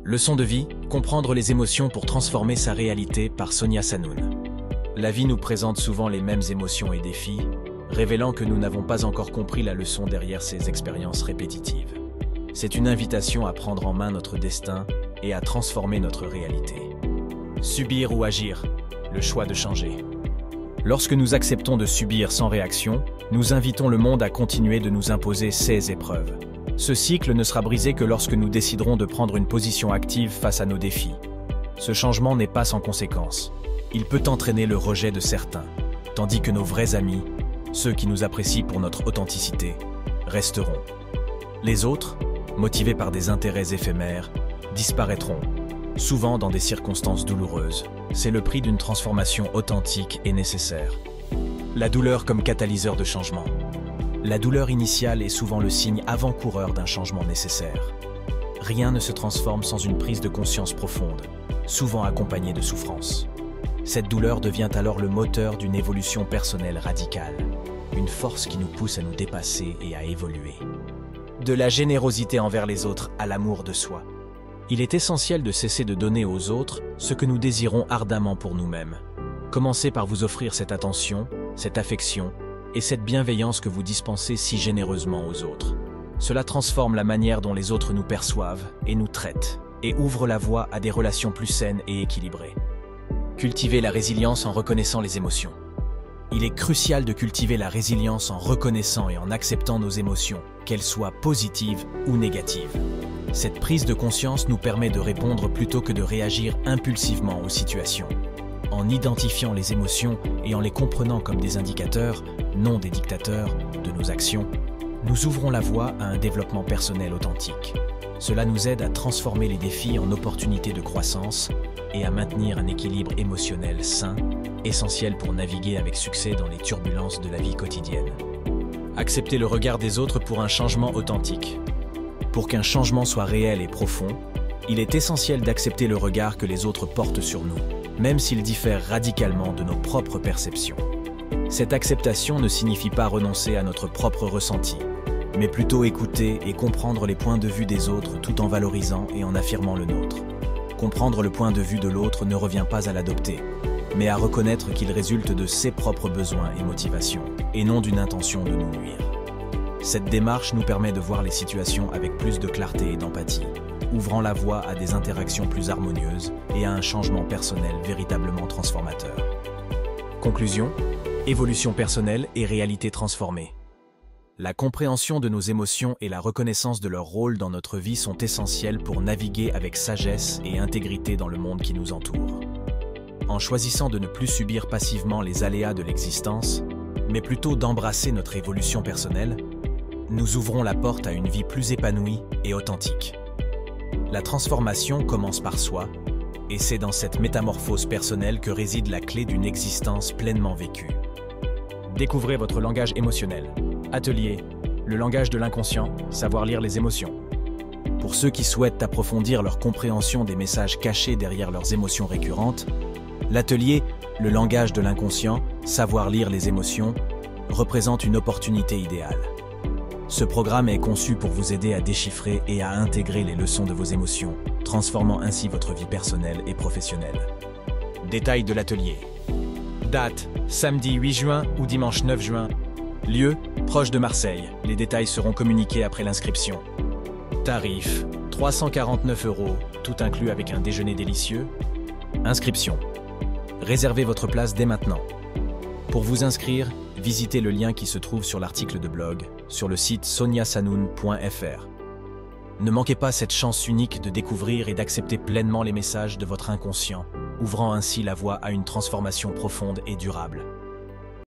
Leçon de vie, comprendre les émotions pour transformer sa réalité par Sonia Sanoun. La vie nous présente souvent les mêmes émotions et défis, révélant que nous n'avons pas encore compris la leçon derrière ces expériences répétitives. C'est une invitation à prendre en main notre destin et à transformer notre réalité. Subir ou agir, le choix de changer. Lorsque nous acceptons de subir sans réaction, nous invitons le monde à continuer de nous imposer ses épreuves. Ce cycle ne sera brisé que lorsque nous déciderons de prendre une position active face à nos défis. Ce changement n'est pas sans conséquences. Il peut entraîner le rejet de certains, tandis que nos vrais amis, ceux qui nous apprécient pour notre authenticité, resteront. Les autres, motivés par des intérêts éphémères, disparaîtront, souvent dans des circonstances douloureuses. C'est le prix d'une transformation authentique et nécessaire. La douleur comme catalyseur de changement. La douleur initiale est souvent le signe avant-coureur d'un changement nécessaire. Rien ne se transforme sans une prise de conscience profonde, souvent accompagnée de souffrance. Cette douleur devient alors le moteur d'une évolution personnelle radicale, une force qui nous pousse à nous dépasser et à évoluer. De la générosité envers les autres à l'amour de soi. Il est essentiel de cesser de donner aux autres ce que nous désirons ardemment pour nous-mêmes. Commencez par vous offrir cette attention, cette affection et cette bienveillance que vous dispensez si généreusement aux autres. Cela transforme la manière dont les autres nous perçoivent et nous traitent, et ouvre la voie à des relations plus saines et équilibrées. Cultivez la résilience en reconnaissant les émotions. Il est crucial de cultiver la résilience en reconnaissant et en acceptant nos émotions, qu'elles soient positives ou négatives. Cette prise de conscience nous permet de répondre plutôt que de réagir impulsivement aux situations. En identifiant les émotions et en les comprenant comme des indicateurs, non des dictateurs, de nos actions, nous ouvrons la voie à un développement personnel authentique. Cela nous aide à transformer les défis en opportunités de croissance et à maintenir un équilibre émotionnel sain, essentiel pour naviguer avec succès dans les turbulences de la vie quotidienne. Accepter le regard des autres pour un changement authentique. Pour qu'un changement soit réel et profond, il est essentiel d'accepter le regard que les autres portent sur nous, même s'il diffère radicalement de nos propres perceptions. Cette acceptation ne signifie pas renoncer à notre propre ressenti, mais plutôt écouter et comprendre les points de vue des autres tout en valorisant et en affirmant le nôtre. Comprendre le point de vue de l'autre ne revient pas à l'adopter, mais à reconnaître qu'il résulte de ses propres besoins et motivations, et non d'une intention de nous nuire. Cette démarche nous permet de voir les situations avec plus de clarté et d'empathie, ouvrant la voie à des interactions plus harmonieuses et à un changement personnel véritablement transformateur. Conclusion, évolution personnelle et réalité transformée. La compréhension de nos émotions et la reconnaissance de leur rôle dans notre vie sont essentielles pour naviguer avec sagesse et intégrité dans le monde qui nous entoure. En choisissant de ne plus subir passivement les aléas de l'existence, mais plutôt d'embrasser notre évolution personnelle, nous ouvrons la porte à une vie plus épanouie et authentique. La transformation commence par soi, et c'est dans cette métamorphose personnelle que réside la clé d'une existence pleinement vécue. Découvrez votre langage émotionnel. Atelier, le langage de l'inconscient, savoir lire les émotions. Pour ceux qui souhaitent approfondir leur compréhension des messages cachés derrière leurs émotions récurrentes, l'atelier, le langage de l'inconscient, savoir lire les émotions, représente une opportunité idéale. Ce programme est conçu pour vous aider à déchiffrer et à intégrer les leçons de vos émotions, transformant ainsi votre vie personnelle et professionnelle. Détails de l'atelier. Date, samedi 8 juin ou dimanche 9 juin. Lieu, proche de Marseille. Les détails seront communiqués après l'inscription. Tarif, 349 €, tout inclus avec un déjeuner délicieux. Inscription. Réservez votre place dès maintenant. Pour vous inscrire, visitez le lien qui se trouve sur l'article de blog, sur le site soniasanoun.fr. Ne manquez pas cette chance unique de découvrir et d'accepter pleinement les messages de votre inconscient, ouvrant ainsi la voie à une transformation profonde et durable.